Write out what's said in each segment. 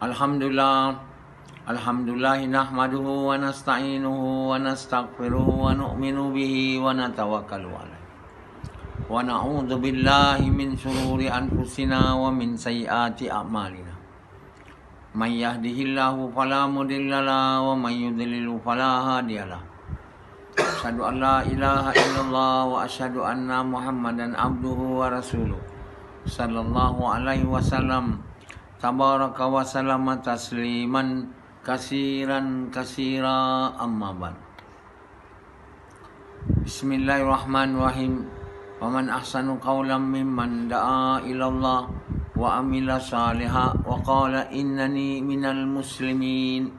Alhamdulillah, Alhamdulillah nahmaduhu wa nasta'inuhu wa nastaghfiruhu wa nu'minu bihi wa natawakkalu alaihi. Wa na'udzu billahi min shururi anfusina wa min sayyiati a'malina. May yahdihillahu fala mudilla lahu wa may yudlil fala hadiyalah. Asyhadu an la ilaha illallah wa asyhadu anna Muhammadan abduhu wa rasuluh. Sallallahu alaihi wasallam. Tabaraka wa salama tasliman kasiran kasira amma ba'd. Bismillahirrahmanirrahim. Wa man ahsanu qawlan mimman da'a ilallah wa amila saliha wa qala innani minal muslimin.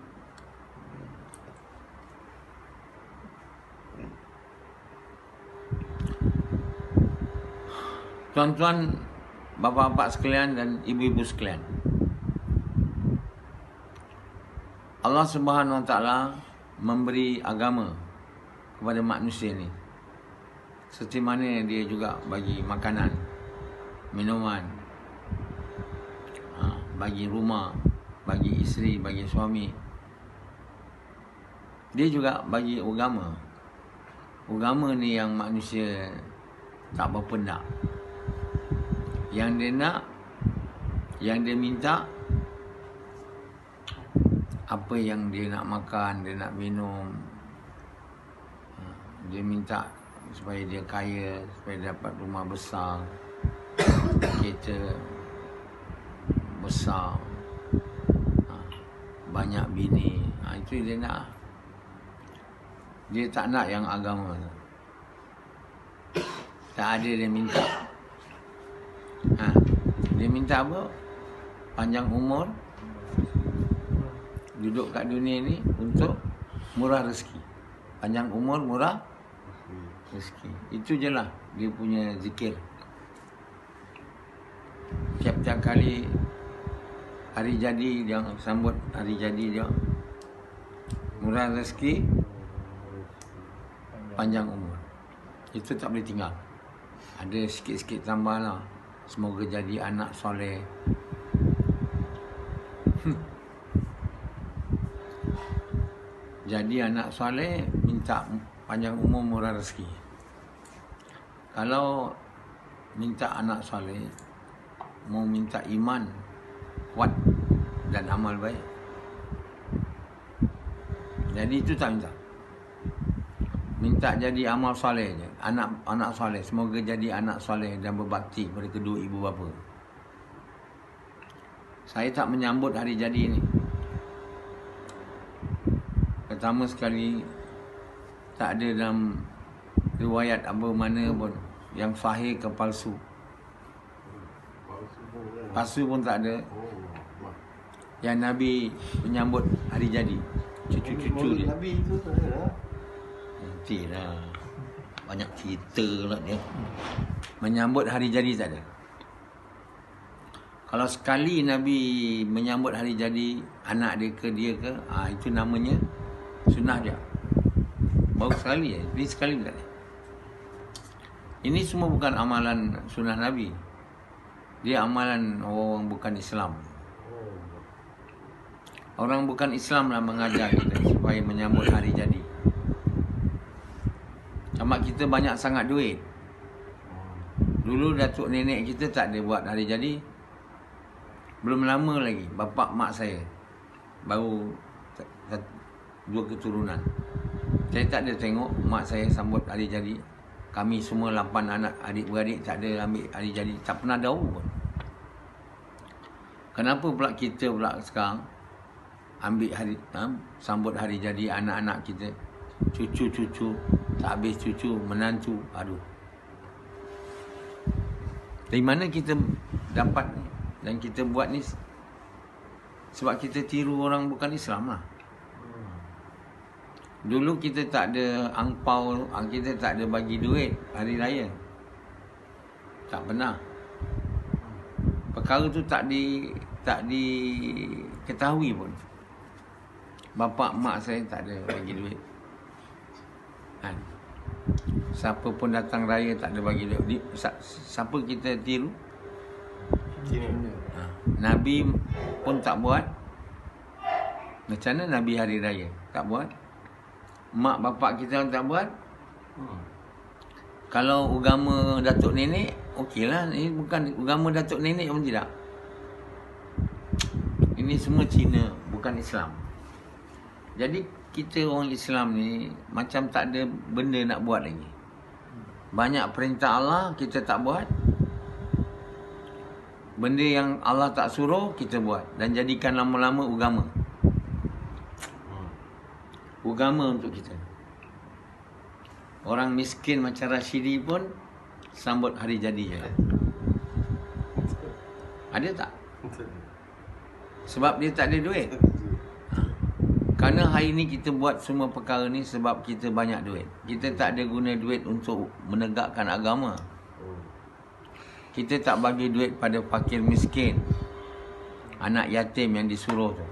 Tuan-tuan, bapak-bapak sekalian dan ibu-ibu sekalian, Allah Subhanahu Wa Taala memberi agama kepada manusia ni. Seperti mana dia juga bagi makanan, minuman, bagi rumah, bagi isteri, bagi suami. Dia juga bagi agama. Agama ni yang manusia tak berapa nak. Yang dia nak, yang dia minta, apa yang dia nak makan, dia nak minum. Dia minta supaya dia kaya, supaya dapat rumah besar, kereta besar, banyak bini. Itu dia nak. Dia tak nak yang agama. Tak ada dia minta. Dia minta apa? Panjang umur, duduk kat dunia ni untuk murah rezeki. Panjang umur, murah rezeki. Itu je lah dia punya zikir. Tiap-tiap kali hari jadi dia sambut hari jadi dia, murah rezeki, panjang umur. Itu tak boleh tinggal. Ada sikit-sikit tambah lah. Semoga jadi anak soleh. Jadi anak soleh, minta panjang umur, murah rezeki. Kalau minta anak soleh, mau minta iman kuat dan amal baik, jadi itu tak minta. Minta jadi amal soleh je. Anak soleh. Semoga jadi anak soleh dan berbakti kepada kedua ibu bapa. Saya tak menyambut hari jadi ni. Pertama sekali, tak ada dalam riwayat apa mana pun yang sahih ke palsu. Palsu pun tak ada. Yang Nabi menyambut hari jadi cucu-cucu dia. Nabi itu tak ada. Nantilah. Banyak cerita lah dia. Menyambut hari jadi tak ada. Kalau sekali Nabi menyambut hari jadi anak dia ke, itu namanya sunnah dia. Baru sekali ya. Ini sekali tak ada. Ini semua bukan amalan sunnah Nabi. Dia amalan orang bukan Islam. Orang bukan Islam lah mengajar kita supaya menyambut hari jadi. Sama kita banyak sangat duit. Dulu datuk nenek kita tak ada buat hari jadi. Belum lama lagi bapa mak saya baru 2 keturunan. Saya tak ada tengok mak saya sambut hari jadi. Kami semua 8 anak adik-beradik tak ada ambil hari jadi, tak pernah tahu pun. Kenapa pula kita pula sekarang ambil hari sambut hari jadi anak-anak kita, cucu-cucu, tak habis cucu, menantu, aduh. Dari mana kita dapat ni? Dan kita buat ni sebab kita tiru orang bukan Islam lah. Dulu kita tak ada angpau, kita tak ada bagi duit hari raya. Tak pernah. Perkara tu tak diketahui pun. Bapa mak saya tak ada bagi duit. Siapa pun datang raya tak ada bagi duit. Siapa kita tiru? Nabi pun tak buat, Macam mana Nabi hari raya? Tak buat. Mak bapak kita tak buat. Kalau agama datuk nenek, okeylah. Ini bukan agama datuk nenek pun tidak. Ini semua Cina, bukan Islam. Jadi kita orang Islam ni macam tak ada benda nak buat lagi. Banyak perintah Allah kita tak buat. Benda yang Allah tak suruh kita buat. Dan jadikan lama-lama agama. Agama untuk kita. Orang miskin macam Rashidi pun sambut hari jadi je. Ada tak? Sebab dia tak ada duit. Kerana hari ni kita buat semua perkara ni sebab kita banyak duit. Kita tak ada guna duit untuk menegakkan agama. Kita tak bagi duit pada fakir miskin, anak yatim yang disuruh tu.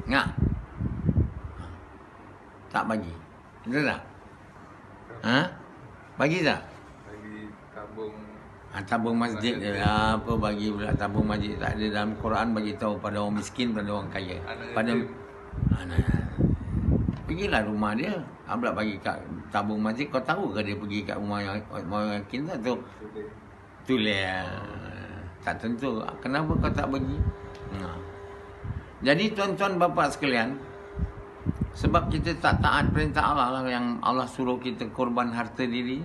Ngak? Tak bagi. Betul tak? Ha? Bagi tak? Bagi tabung. Tabung masjid je. Apa bagi pula tabung masjid? Tak ada dalam Quran bagi tahu pada orang miskin, pada orang kaya. Pada pergilah rumah dia. Pula bagi kat tabung masjid. Kau tahu ke dia pergi kat rumah yang yakin tak tu? Tulis. Tak tentu. Kenapa kau tak bagi? Jadi tuan-tuan bapa sekalian, sebab kita tak taat perintah Allah lah yang Allah suruh kita korban harta diri.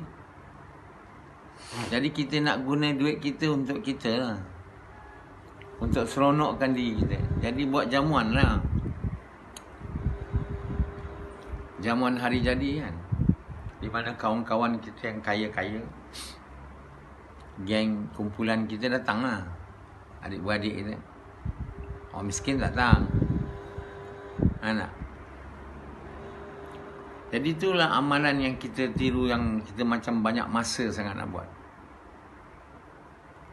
Jadi kita nak guna duit kita untuk kita lah. Untuk seronokkan diri kita. Jadi buat jamuan lah. Jamuan hari jadi kan. Di mana kawan-kawan kita yang kaya-kaya, geng kumpulan kita datang lah. Adik-beradik kita. Orang miskin datang. Anak. Jadi itulah amalan yang kita tiru, yang kita macam banyak masa sangat nak buat.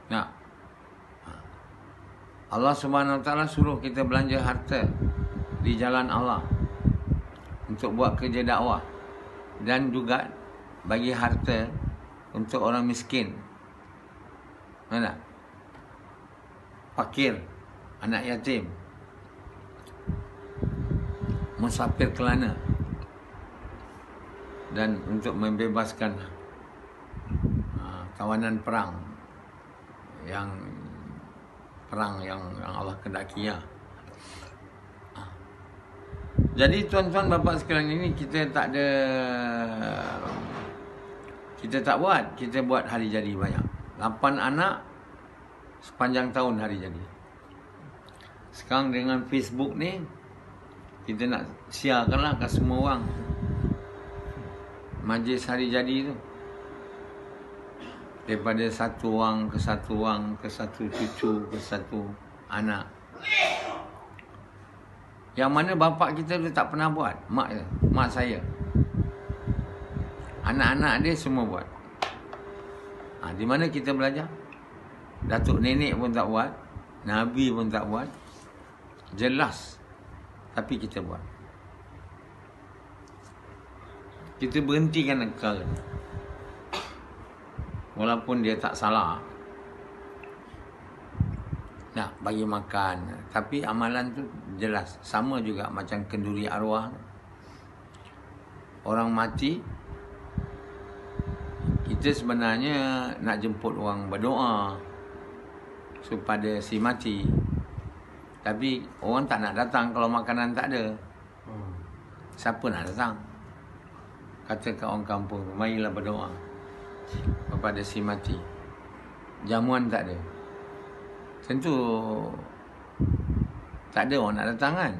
Nak. Allah Subhanahu Wa Taala suruh kita belanja harta di jalan Allah untuk buat kerja dakwah dan juga bagi harta untuk orang miskin. Mana? Fakir, anak yatim, musafir kelana. Dan untuk membebaskan tawanan perang yang Allah kendaki ya. Jadi tuan-tuan bapa sekalian, ini kita tak buat. Kita buat hari jadi banyak. 8 anak sepanjang tahun hari jadi. Sekarang dengan Facebook ni, kita nak siarkanlah ke semua orang. Majlis hari jadi tu. Daripada satu orang ke satu orang, ke satu cucu, ke satu anak. Yang mana bapak kita tu tak pernah buat. Mak saya. Anak-anak dia semua buat. Di mana kita belajar? Datuk nenek pun tak buat. Nabi pun tak buat. Jelas. Tapi kita buat. Kita berhentikan perkara ni. Walaupun dia tak salah. Nak bagi makan. Tapi amalan tu jelas. Sama juga macam kenduri arwah. Orang mati, kita sebenarnya nak jemput orang berdoa supaya si mati. Tapi orang tak nak datang kalau makanan tak ada. Siapa nak datang? Kata kat orang kampung, marilah berdoa kepada si mati. Jamuan tak ada. Tentu tak ada orang nak datang kan.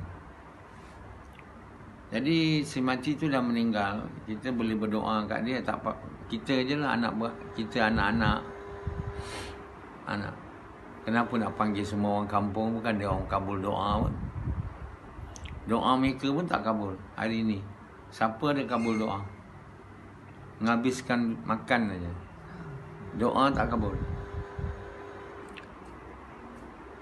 Jadi si mati tu dah meninggal. Kita boleh berdoa kat dia. Tak apa. Kita je lah kita anak-anak. Kenapa nak panggil semua orang kampung? Bukan dia orang kabul doa pun. Doa mereka pun tak kabul hari ni. Siapa ada kabul doa? Menghabiskan makan aja. Doa tak kabul.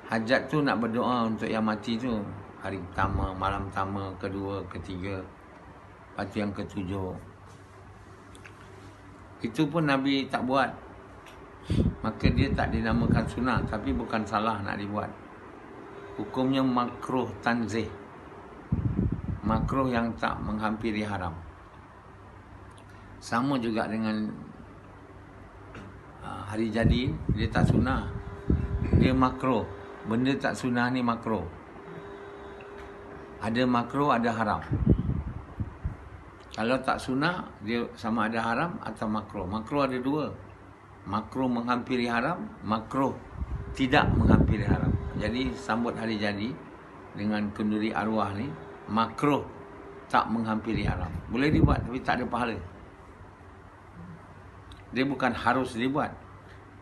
Hajat tu nak berdoa untuk yang mati tu. Hari pertama, malam pertama, kedua, ketiga. Lepas tu yang ketujuh. Itu pun Nabi tak buat. Maka dia tak dinamakan sunnah. Tapi bukan salah nak dibuat. hukumnya makruh tanzih. Makruh yang tak menghampiri haram. Sama juga dengan hari jadi, dia tak sunnah. Dia makruh. Benda tak sunnah ni makruh. Ada makruh, ada haram. Kalau tak sunnah, dia sama ada haram atau makruh. Makruh ada dua. Makruh menghampiri haram, makruh tidak menghampiri haram. Jadi sambut hari jadi dengan kenduri arwah ni, makruh tak menghampiri haram. Boleh dibuat tapi tak ada pahala. Dia bukan harus dibuat.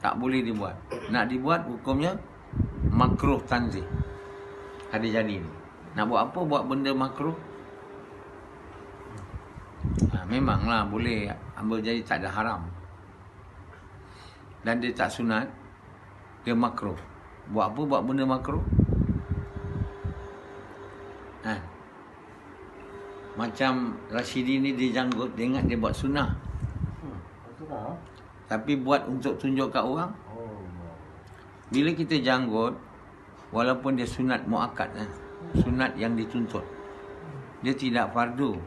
Tak boleh dibuat. Nak dibuat hukumnya makruh tanzih. Hari jadi ni. Nak buat apa? Buat benda makruh. Memanglah boleh ambil jadi tak ada haram. Dan dia tak sunat. Dia makruh. Buat apa? Buat benda makruh. Macam Rashidi ni dia janggut, dia ingat dia buat sunnah. Tapi buat untuk tunjuk kat orang. Bila kita janggut, walaupun dia sunat muakkad, sunat yang dituntut, dia tidak fardu.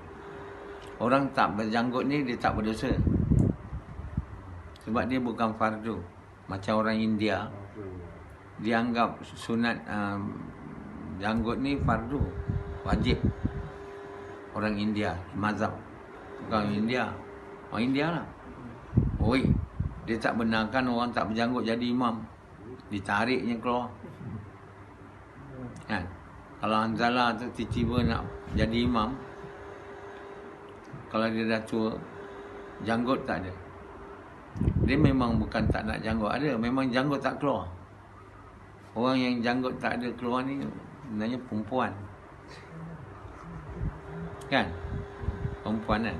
Orang tak berjanggut ni dia tak berdosa. Sebab dia bukan fardu. Macam orang India, dia anggap sunat janggut ni fardu, wajib. Orang India, mazhab. Bukan India, orang India lah. Oi, dia tak benarkan orang tak berjanggut jadi imam. Ditariknya keluar. Kan? Kalau Hanzalah tu tiba-tiba nak jadi imam, kalau dia dah tua, janggut tak ada. Dia memang bukan tak nak janggut ada, memang janggut tak keluar. Orang yang janggut tak ada keluar ni sebenarnya perempuan. Kan? Perempuan kan?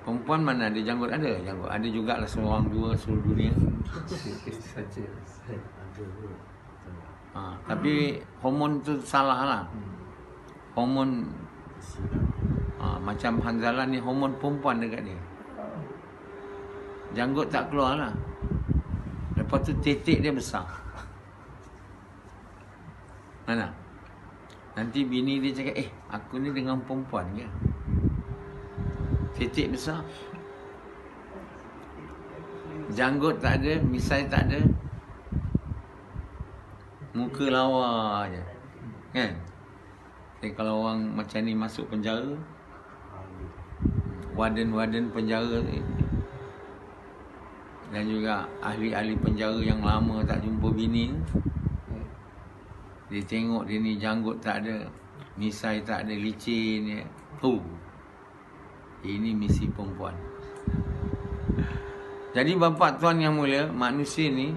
Perempuan mana ada janggut? Ada janggut. Ada jugalah seorang dua seluruh dunia. Tapi hormon tu salah lah. Hormon macam Hanzalah ni hormon perempuan dekat dia. Janggut tak keluar lah. Lepas tu titik dia besar. Mana? Nanti bini dia cakap, aku ni dengan perempuan ke? Titik besar. Janggut tak ada, misai tak ada. Muka lawa je. Kan? Jadi kalau orang macam ni masuk penjara, warden-warden penjara ni, dan juga ahli-ahli penjara yang lama tak jumpa bini, dia tengok dia ni janggut tak ada, misai tak ada, licin je. Ini misi perempuan. Jadi bapa tuan yang mulia, manusia ni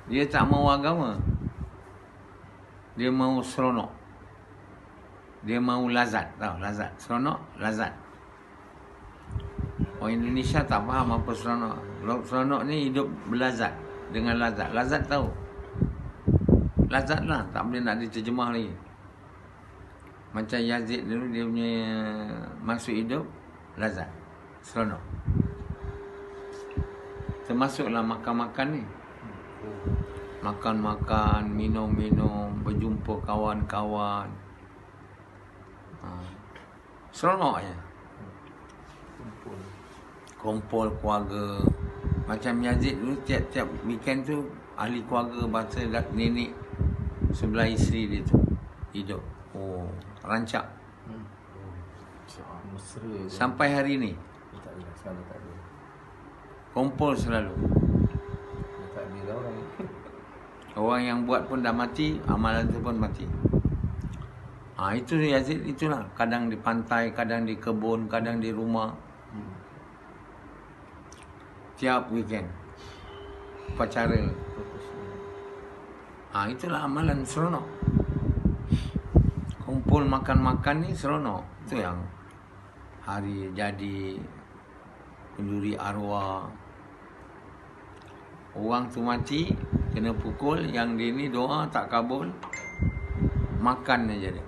dia tak mahu agama. Dia mahu seronok. Dia mahu lazat, tahu lazat. Seronok, lazat. Orang Indonesia tak faham apa seronok. Seronok ni hidup berlazat dengan lazat. Lazat tahu. Lazat lah, tak boleh nak diterjemah lagi. Macam Yazid dulu, dia punya maksud hidup lazat, seronok. Termasuklah makan-makan ni. Makan-makan, minum-minum, berjumpa kawan-kawan. Seronok je. Kumpul keluarga. Macam Yazid dulu, tiap-tiap weekend tu ahli keluarga bahasa nenek sebelah isteri dia tu hidup. Rancak. Sampai hari ni kumpul selalu. Orang yang buat pun dah mati, amalan tu pun mati. Itu Yazid, itulah. Kadang di pantai, kadang di kebun, kadang di rumah. Tiap weekend upacara. Itulah amalan seronok. Kumpul makan-makan ni seronok. Itu yang hari jadi, kenduri arwah. Orang tu mati, kena pukul, yang dia ni doa tak kabul, makan aja dia.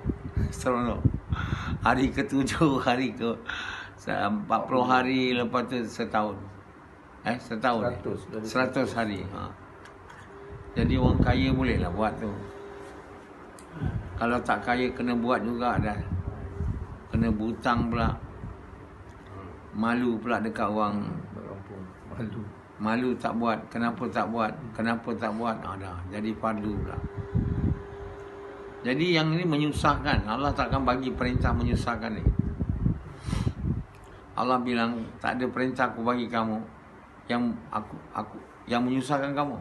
Seronok. Hari ke-7, hari ke 40 hari, lepas tu setahun. Setahun. 100 hari. Jadi orang kaya bolehlah buat tu. Kalau tak kaya kena buat juga dah. Kena butang pula. Malu pula dekat orang. Berampun. Malu. Malu tak buat. Kenapa tak buat? Kenapa tak buat? Dah. Jadi fardu pula. Jadi yang ini menyusahkan. Allah takkan bagi perintah menyusahkan ni. Allah bilang tak ada perintah aku bagi kamu yang aku yang menyusahkan kamu.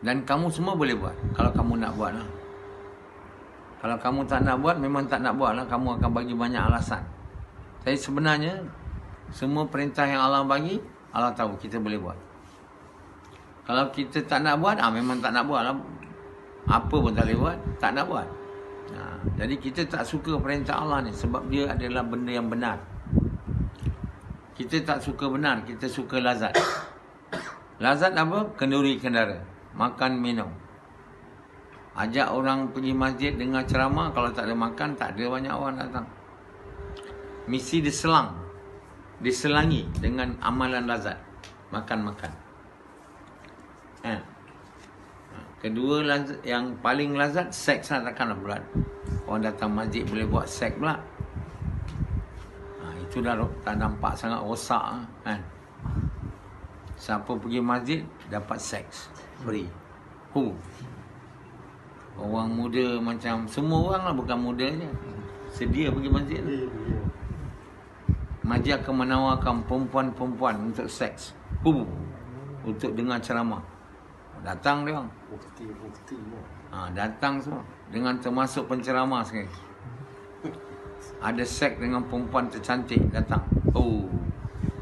Dan kamu semua boleh buat kalau kamu nak buat lah. Kalau kamu tak nak buat, memang tak nak buat lah. Kamu akan bagi banyak alasan. Tapi sebenarnya semua perintah yang Allah bagi, Allah tahu kita boleh buat. Kalau kita tak nak buat, memang tak nak buat lah. Apa pun tak boleh buat, tak nak buat. Jadi kita tak suka perintah Allah ni sebab dia adalah benda yang benar. Kita tak suka benar, kita suka lazat. Lazat apa? Kenduri kendara, makan minum. Ajak orang pergi masjid dengar ceramah, kalau tak ada makan, tak ada banyak orang datang. Mesti diselangi dengan amalan lazat. Makan-makan. Kedua yang paling lazat, seks lah, takkanlah pula orang datang masjid boleh buat seks pula. Itu dah tak nampak sangat rosak kan. Siapa pergi masjid dapat seks free. Orang muda macam semua orang lah, bukan muda je, sedia pergi masjid. Masjid akan menawarkan perempuan-perempuan untuk seks, untuk dengar ceramah. Datang dia orang. Bukti. Datang semua. Dengan termasuk penceramah sekali. Ada seks dengan perempuan tercantik datang.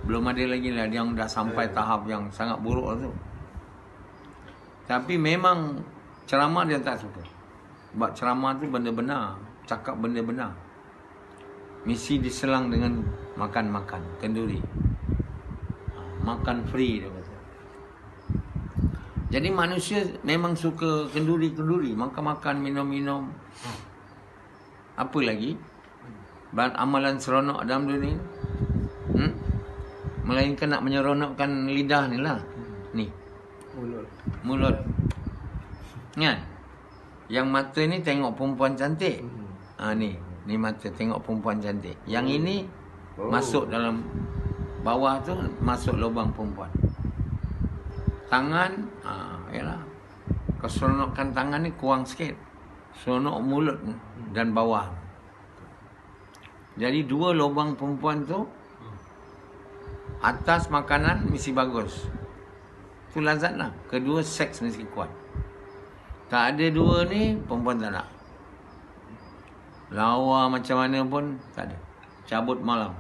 Belum ada lagi lah dia dah sampai tahap yang sangat buruk lah tu. Tapi memang ceramah dia tak suka. Sebab ceramah tu benda benar, cakap benda benar. Mesti diselang dengan makan-makan, kenduri. Makan free dia kata. Jadi manusia memang suka kenduri-kenduri, makan-makan, minum-minum. Apa lagi? Amalan seronok dalam dunia ni. Melainkan nak menyeronokkan lidah ni lah. Ni. Mulut. Kan? Yang mata ni tengok perempuan cantik. Ni mata tengok perempuan cantik. Yang ini masuk dalam bawah tu, masuk lubang perempuan. Tangan, yalah. Keseronokan tangan ni kurang sikit. Seronok mulut dan bawah. Jadi dua lubang perempuan tu, atas makanan mesti bagus. Itu lazat lah. Kedua, seks mesti kuat. Tak ada dua ni, perempuan tak nak. Lawa macam mana pun tak ada. Cabut malam.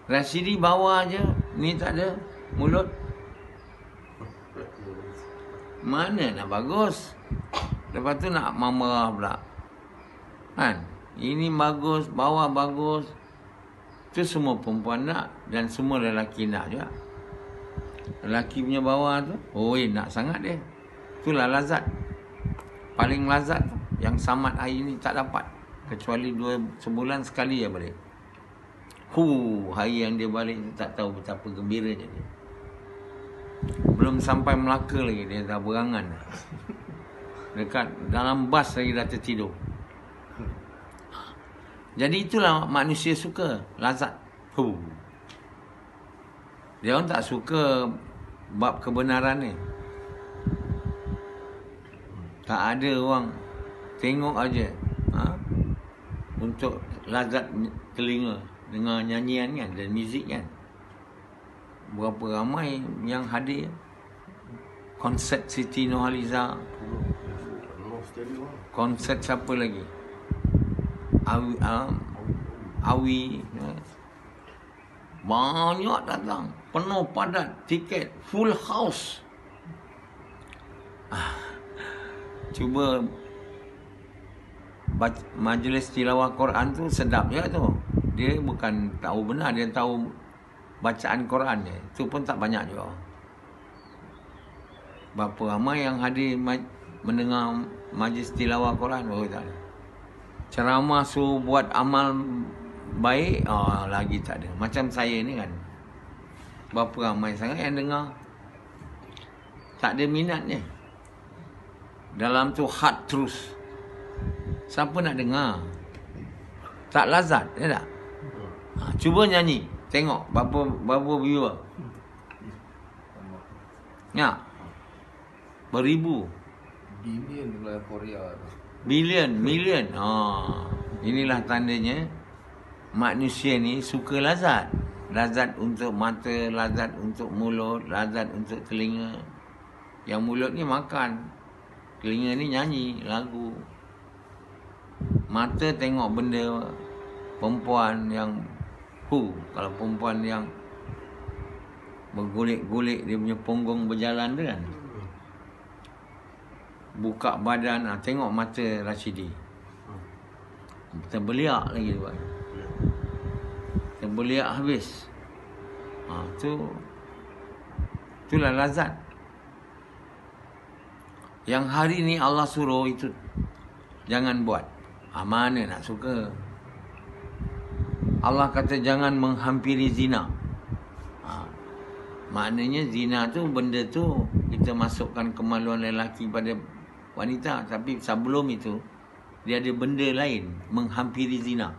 Rasidi bawah je, ni tak ada mulut. Mana nak bagus? Lepas tu nak marah pula. Kan? Ini bagus, bawah bagus. Tu semua perempuan nak dan semua lelaki nak juga. Lelaki punya bawah tu, nak sangat dia. Itulah lazat. Paling lazat tu. Yang samat hari ni tak dapat. Kecuali sebulan sekali dia balik. Hari yang dia balik tu tak tahu betapa gembiranya dia. Belum sampai Melaka lagi dia dah berangan. Dekat dalam bas lagi dah tertidur. Jadi itulah manusia suka, lazat. Dia orang tak suka bab kebenaran ni. Tak ada orang tengok aja. Untuk lazat telinga dengan nyanyian kan dan muzik kan. Berapa ramai yang hadir. Konsert Siti Nurhaliza. Konsert siapa lagi? Awi. Banyak datang. Penuh padat. Tiket. Full house. Cuba majlis tilawah Quran tu sedap je tu. Dia bukan tahu benar. Dia tahu bacaan Quran dia. Itu pun tak banyak juga. Berapa ramai yang hadir mendengar majlis tilawah Quran? Tak ada. Ceramah suruh buat amal baik, lagi tak ada. Macam saya ni kan. Berapa ramai sangat yang dengar. Tak ada minatnya. Dalam tu hard terus. Siapa nak dengar? Tak lazat, ya tak? Cuba nyanyi. Tengok berapa viewer. Ya. Beribu. Billion dalam Korea tu. Million. Inilah tandanya manusia ni suka lazat. Lazat untuk mata, lazat untuk mulut, lazat untuk telinga. Yang mulut ni makan, telinga ni nyanyi lagu. Mata tengok benda perempuan yang kalau perempuan yang bergulik-gulik dia punya punggung berjalan tu kan. Buka badan, tengok mata Rashidi. Terbeliak lagi dia buat. Terbeliak habis. Itulah lazat. Yang hari ni Allah suruh itu jangan buat. Mana nak suka. Allah kata jangan menghampiri zina. Maknanya zina tu, benda tu kita masukkan kemaluan lelaki pada wanita. Tapi sebelum itu dia ada benda lain menghampiri zina.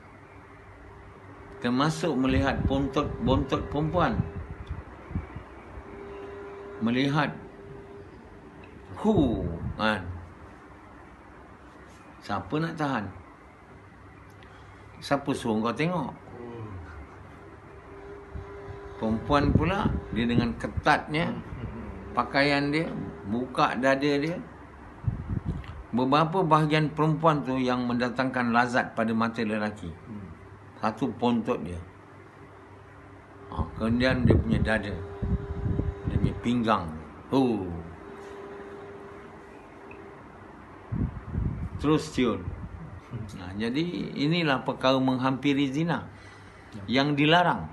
Termasuk melihat bontot perempuan. Melihat kan. Siapa nak tahan? Siapa suruh kau tengok? Perempuan pula, dia dengan ketatnya pakaian dia, buka dada dia. Beberapa bahagian perempuan tu yang mendatangkan lazat pada mata lelaki. Satu bontot dia. Kemudian dia punya dada. Dia punya pinggang. Terus cium. Jadi inilah perkara menghampiri zina yang dilarang.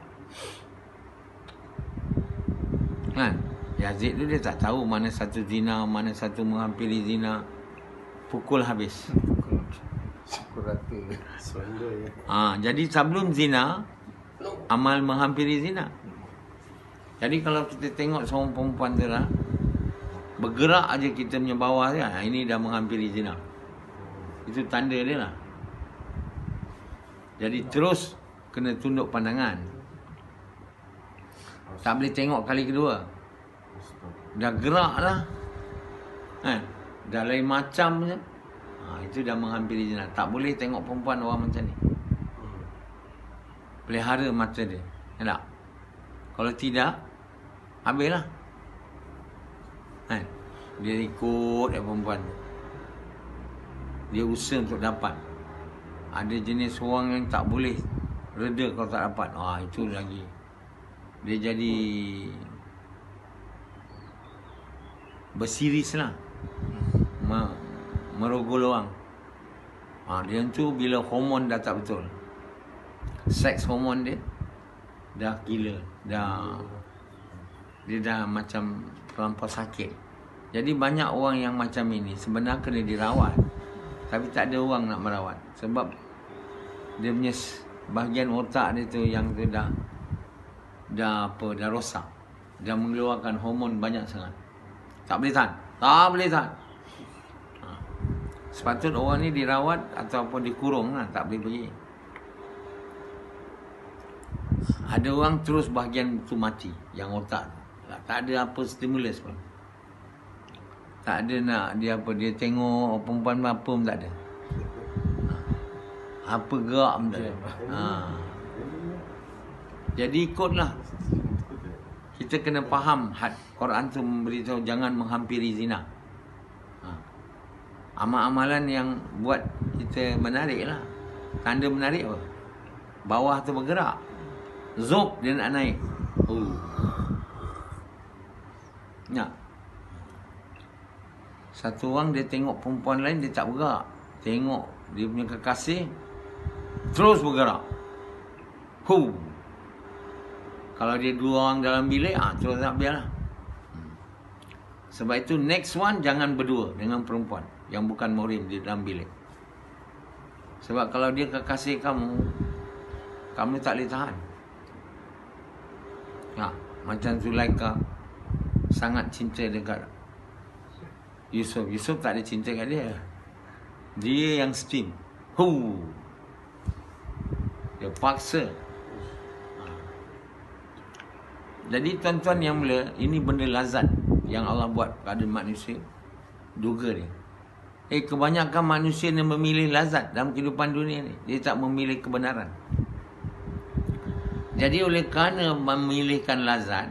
Kan? Yazid tu dia tak tahu mana satu zina, mana satu menghampiri zina. Pukul habis. Pukul rata. Jadi sebelum zina, amal menghampiri zina. Jadi kalau kita tengok seorang perempuan tu lah, bergerak aja kita punya bawah dia, ini dah menghampiri zina. Itu tanda dia lah. Jadi terus kena tunduk pandangan. Tak boleh tengok kali kedua. Dah gerak lah. Dah lain macam je. Itu dah menghampiri zina. Tak boleh tengok perempuan orang macam ni. Pelihara mata dia. Tak? Kalau tidak, habislah. Dia ikut perempuan tu. Dia usaha untuk dapat. Ada jenis orang yang tak boleh reda kalau tak dapat. Itu lagi. Dia jadi bersiris lah. Merogol orang. Dia tu bila hormon dah tak betul. Seks hormon dia dah gila. Dia dah macam terlampau sakit. Jadi banyak orang yang macam ini sebenarnya kena dirawat. Tapi tak ada orang nak merawat. Sebab dia punya bahagian otak dia tu yang tu dah rosak. Dah mengeluarkan hormon banyak sangat. Tak boleh tahan. Sepatut orang ni dirawat ataupun dikurung lah. Tak boleh pergi. Ada orang terus bahagian tu mati. Yang otak tu. Tak ada apa stimulus pun. Tak ada nak dia tengok perempuan apa pun tak ada. Apa gerak pun tak ada. Jadi ikutlah. Kita kena faham Quran tu memberitahu jangan menghampiri zina. Amal-amalan yang buat kita menarik lah. Tanda menarik apa? Bawah tu bergerak. Zop dia nak naik. Satu orang dia tengok perempuan lain, dia tak bergerak. Tengok dia punya kekasih, terus bergerak. Kalau dia dua orang dalam bilik, terus tak biarlah. Sebab itu next one jangan berdua dengan perempuan yang bukan muhrim di dalam bilik. Sebab kalau dia kekasih kamu tak boleh tahan. Macam Zulaikha sangat cinta dekat Yusuf tak ada cinta kat dia. Dia yang steam. Dia paksa. Jadi tuan-tuan yang mulia, ini benda lazat yang Allah buat pada manusia. Duga dia. Kebanyakan manusia yang memilih lazat dalam kehidupan dunia ni, dia tak memilih kebenaran. Jadi oleh kerana memilihkan lazat,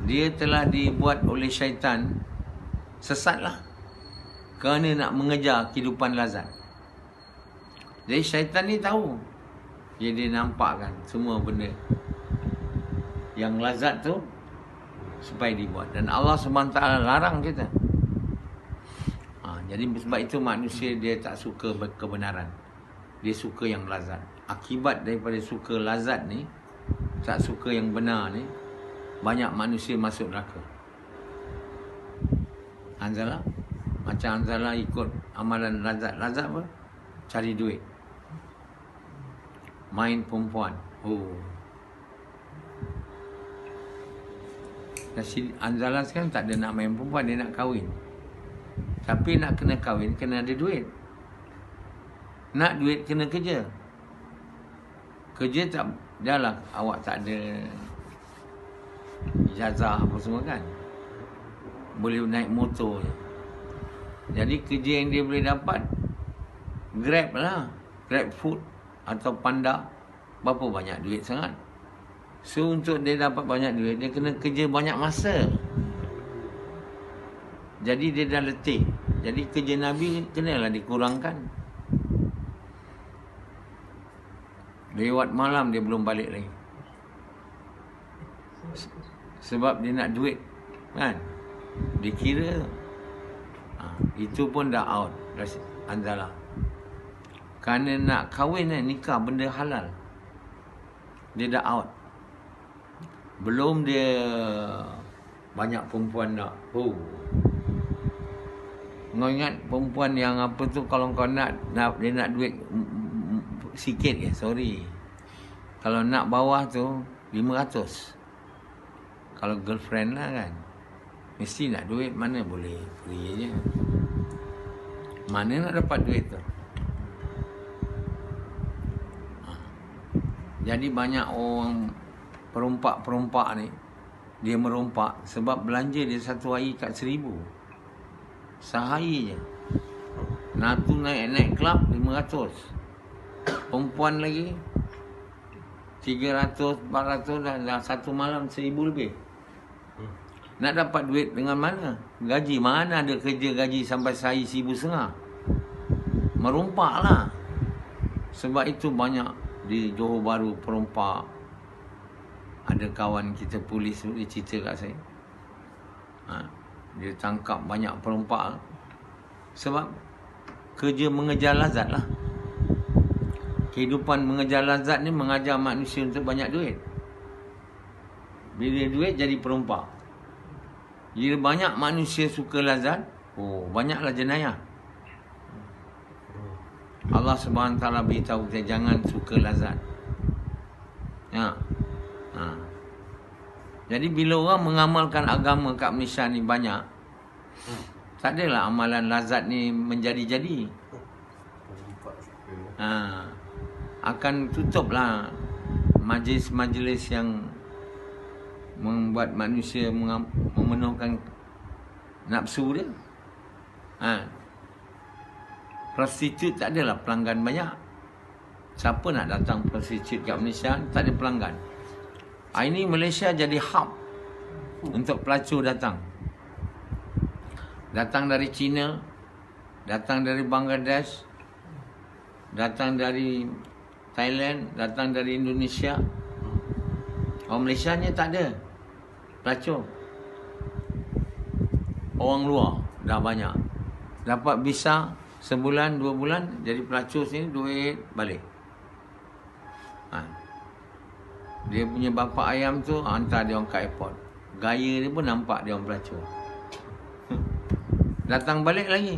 dia telah dibuat oleh syaitan sesatlah. Kerana nak mengejar kehidupan lazat. Jadi syaitan ni tahu. Jadi dia nampakkan semua benda yang lazat tu supaya dibuat. Dan Allah SWT larang kita. Jadi sebab itu manusia dia tak suka kebenaran. Dia suka yang lazat. Akibat daripada suka lazat ni, tak suka yang benar ni, banyak manusia masuk neraka. Hanzalah, macam Hanzalah ikut amalan lazat. Lazat apa? Cari duit. Main perempuan. Hanzalah sekarang tak ada nak main perempuan, dia nak kahwin. Tapi nak kena kahwin, kena ada duit. Nak duit, kena kerja. Kerja tak, dah lah awak tak ada ijazah apa semua kan. Boleh naik motor je. Jadi kerja yang dia boleh dapat, Grab lah. Grab food atau Panda. Berapa banyak duit sangat. So untuk dia dapat banyak duit, dia kena kerja banyak masa. Jadi dia dah letih. Jadi kerja Nabi kenalah dikurangkan. Lewat malam dia belum balik lagi. Sebab dia nak duit. Kan? Dikira itu pun dah out. Hanzalah. Kerana nak kahwin nikah benda halal. Dia dah out. Belum dia banyak perempuan nak. Kau ingat perempuan yang apa tu, kalau kau nak dia nak duit sikit je, sorry. Kalau nak bawah tu 500. Kalau girlfriend lah kan, mesti nak duit, mana boleh free je. Mana nak dapat duit tu? Jadi banyak orang perompak ni, dia merompak sebab belanja dia satu hari kat 1,000. Sehari je. Natu naik kelab 500. Perempuan lagi 300, 400 dah satu malam 1,000 lebih. Nak dapat duit dengan mana? Gaji mana ada kerja gaji sampai sehari 1,500. Merompak lah. Sebab itu banyak di Johor Bahru perompak. Ada kawan kita polis dia cerita kat saya. Dia tangkap banyak perompak. Sebab kerja mengejar lazat lah. Kehidupan mengejar lazat ni mengajar manusia untuk banyak duit. Bila duit jadi perompak. Bila banyak manusia suka lazat, banyaklah jenayah. Allah SWT beritahu kita jangan suka lazat. Jadi bila orang mengamalkan agama kat Malaysia ni banyak, tak adalah amalan lazat ni menjadi-jadi. Akan tutuplah majlis-majlis yang membuat manusia memenuhkan nafsu dia. Prostitut tak adalah pelanggan banyak. Siapa nak datang prostitut kat Malaysia? Tak ada pelanggan. Ini Malaysia jadi hub untuk pelacur datang. Datang dari China, datang dari Bangladesh, datang dari Thailand, datang dari Indonesia. Orang Malaysia ni tak ada pelacur. Orang luar dah banyak. Dapat visa sebulan, 2 bulan, jadi pelacur sini, duit balik. Dia punya bapa ayam tu hantar dia orang ke airport. Gaya dia pun nampak dia orang pelacur. Datang balik lagi.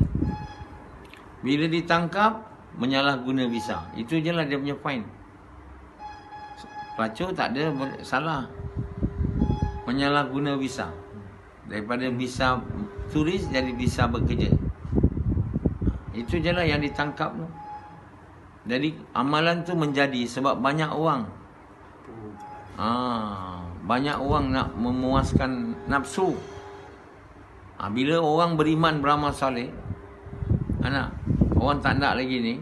Bila ditangkap, menyalahguna visa. Itu je lah dia punya fine. Pelacur tak ada salah. Menyalahguna visa. Daripada visa turis jadi bisa bekerja. Itu je lah yang ditangkap tu. Jadi amalan tu menjadi sebab banyak orang. Banyak orang nak memuaskan nafsu. Bila orang beriman beramal soleh, orang tak nak lagi ni,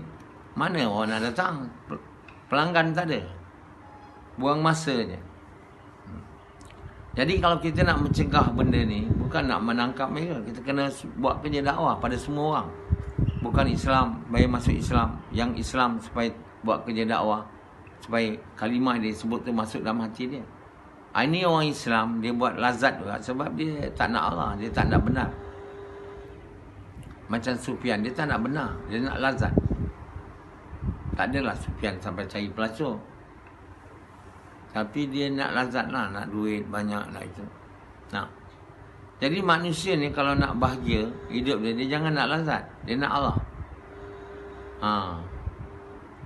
mana orang nak datang? Pelanggan tak ada. Buang masa je. Jadi kalau kita nak mencegah benda ni, bukan nak menangkap mereka. Kita kena buat kerja dakwah pada semua orang. Bukan Islam, bagi masuk Islam. Yang Islam supaya buat kerja dakwah. Supaya kalimah dia sebut tu masuk dalam hati dia. Ini orang Islam, dia buat lazat juga. Sebab dia tak nak Allah, dia tak nak benar. Macam Sufyan, dia tak nak benar. Dia nak lazat. Tak adalah Sufyan sampai cari pelacur. Tapi dia nak lazat lah, nak duit banyak lah itu. Nah, jadi manusia ni kalau nak bahagia hidup dia, dia jangan nak lazat. Dia nak Allah.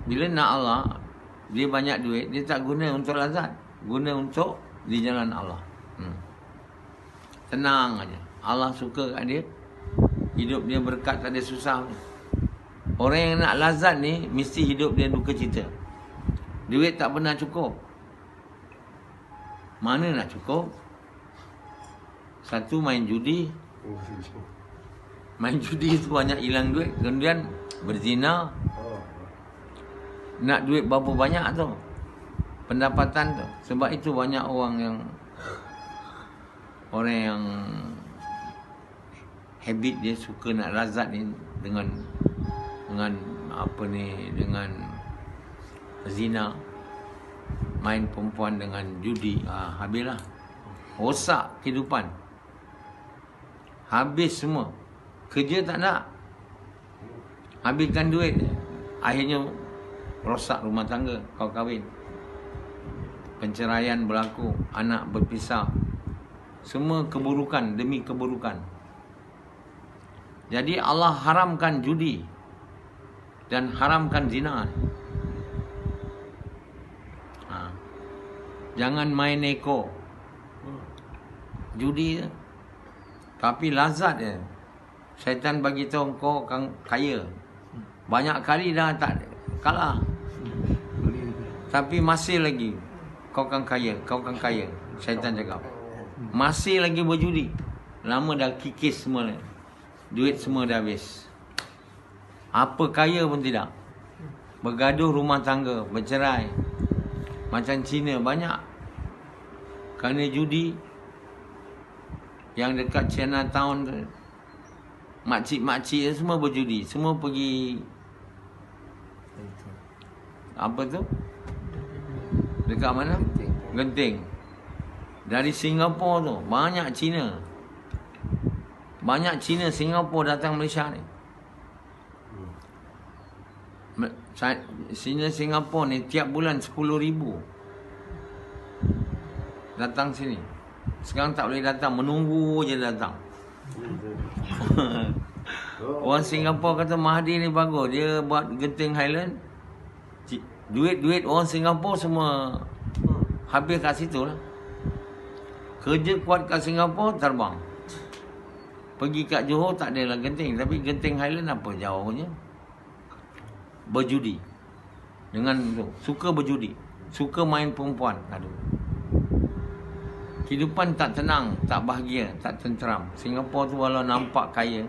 Bila nak Allah, dia banyak duit, dia tak guna untuk lazat. Guna untuk di jalan Allah. Tenang aja. Allah suka kat dia. Hidup dia berkat, tak ada susah. Orang yang nak lazat ni, mesti hidup dia duka cita. Duit tak pernah cukup. Mana nak cukup? Satu, main judi. Main judi tu banyak hilang duit. Kemudian berzina. Nak duit berapa banyak tu, pendapatan tu. Sebab itu banyak orang yang habit dia suka nak lazat ni dengan dengan zina, main perempuan dengan judi. Habislah. Rosak kehidupan. Habis semua. Kerja tak nak. Habiskan duit. Akhirnya rosak rumah tangga, kau kahwin. Penceraian berlaku, anak berpisah. Semua keburukan demi keburukan. Jadi Allah haramkan judi dan haramkan zina. Jangan main neko. Judi tapi lazat je. Syaitan bagi tahu kau akan kaya. Banyak kali dah tak kalah. Tapi masih lagi kau akan kaya, kau akan kaya. Syaitan cakap. Masih lagi berjudi. Lama dah kikis semua. Duit semua dah habis. Apa kaya pun tidak. Bergaduh rumah tangga, bercerai. Macam Cina banyak. Kerana judi. Yang dekat Chinatown tu, makcik-makcik semua berjudi. Semua pergi apa tu? Dekat mana? Genting. Dari Singapura tu banyak Cina. Banyak Cina Singapura datang Malaysia ni. Cina Singapura ni tiap bulan 10,000 datang sini. Sekarang tak boleh datang, menunggu je datang. Orang Singapura kata Mahathir ni bagus. Dia buat Genting Highland. Duit-duit orang Singapura semua habis kat situ lah. Kerja kuat kat Singapura, terbang. Pergi kat Johor tak adalah Genting. Tapi Genting Highland apa jauhnya? Berjudi. Dengan tu, suka berjudi. Suka main perempuan. Aduh. Kehidupan tak tenang, tak bahagia, tak tenteram. Singapura tu walau nampak kaya,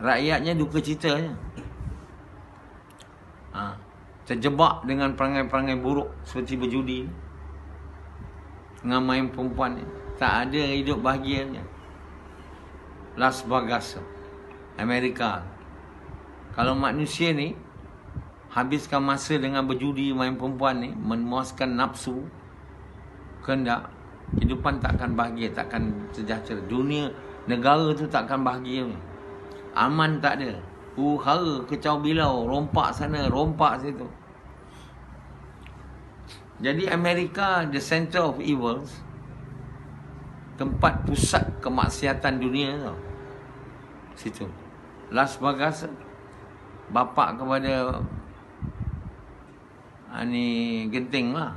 rakyatnya duka cita je. Terjebak dengan perangai-perangai buruk seperti berjudi, dengan main perempuan ni. Tak ada hidup bahagianya. Las Vegas, Amerika. Kalau manusia ni habiskan masa dengan berjudi, main perempuan ni, memuaskan nafsu, kehendak, kehidupan takkan bahagia, takkan sejahtera. Dunia, negara tu takkan bahagia. Aman tak ada. Hara, kecau bilau, rompak sana, rompak situ. Jadi Amerika, the center of evils, tempat pusat kemaksiatan dunia tau. Situ. Las Vegas, bapak kepada ni Genting lah.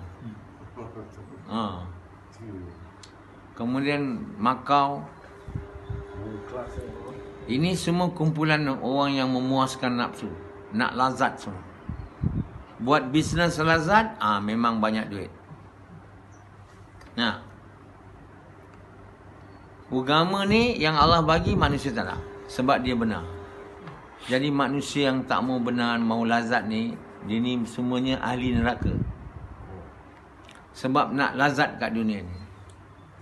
Kemudian Macau, Ini semua kumpulan orang yang memuaskan nafsu, nak lazat semua. Buat bisnes lazat, memang banyak duit. Nah, agama ni yang Allah bagi manusia tak nak, sebab dia benar. Jadi manusia yang tak mau benar, mau lazat ni, dia ni semuanya ahli neraka. Sebab nak lazat kat dunia ni.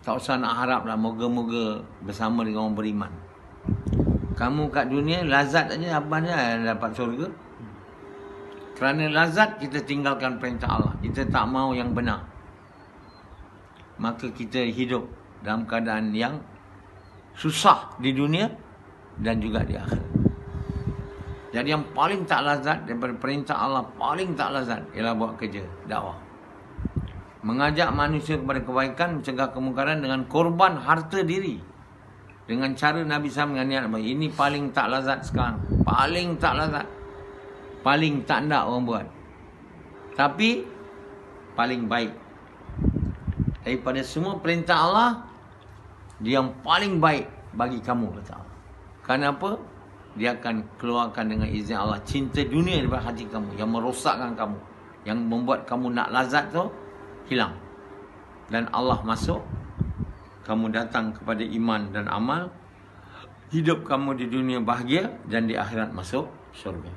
Tak usah nak harap lah, moga-moga bersama dengan orang beriman. Kamu kat dunia, lazat aja, apa dia dapat syurga. Kerana lazat, kita tinggalkan perintah Allah. Kita tak mau yang benar. Maka kita hidup dalam keadaan yang susah di dunia dan juga di akhirat. Jadi yang paling tak lazat daripada perintah Allah, paling tak lazat ialah buat kerja dakwah. Mengajak manusia kepada kebaikan, mencegah kemungkaran dengan korban harta diri. Dengan cara Nabi SAW dengan niat baik. Ini paling tak lazat sekarang. Paling tak lazat. Paling tak nak orang buat. Tapi paling baik. Daripada semua perintah Allah, dia yang paling baik bagi kamu, kata Allah. Kenapa? Dia akan keluarkan dengan izin Allah cinta dunia daripada hati kamu, yang merosakkan kamu, yang membuat kamu nak lazat tu hilang. Dan Allah masuk, kamu datang kepada iman dan amal, hidup kamu di dunia bahagia dan di akhirat masuk syurga.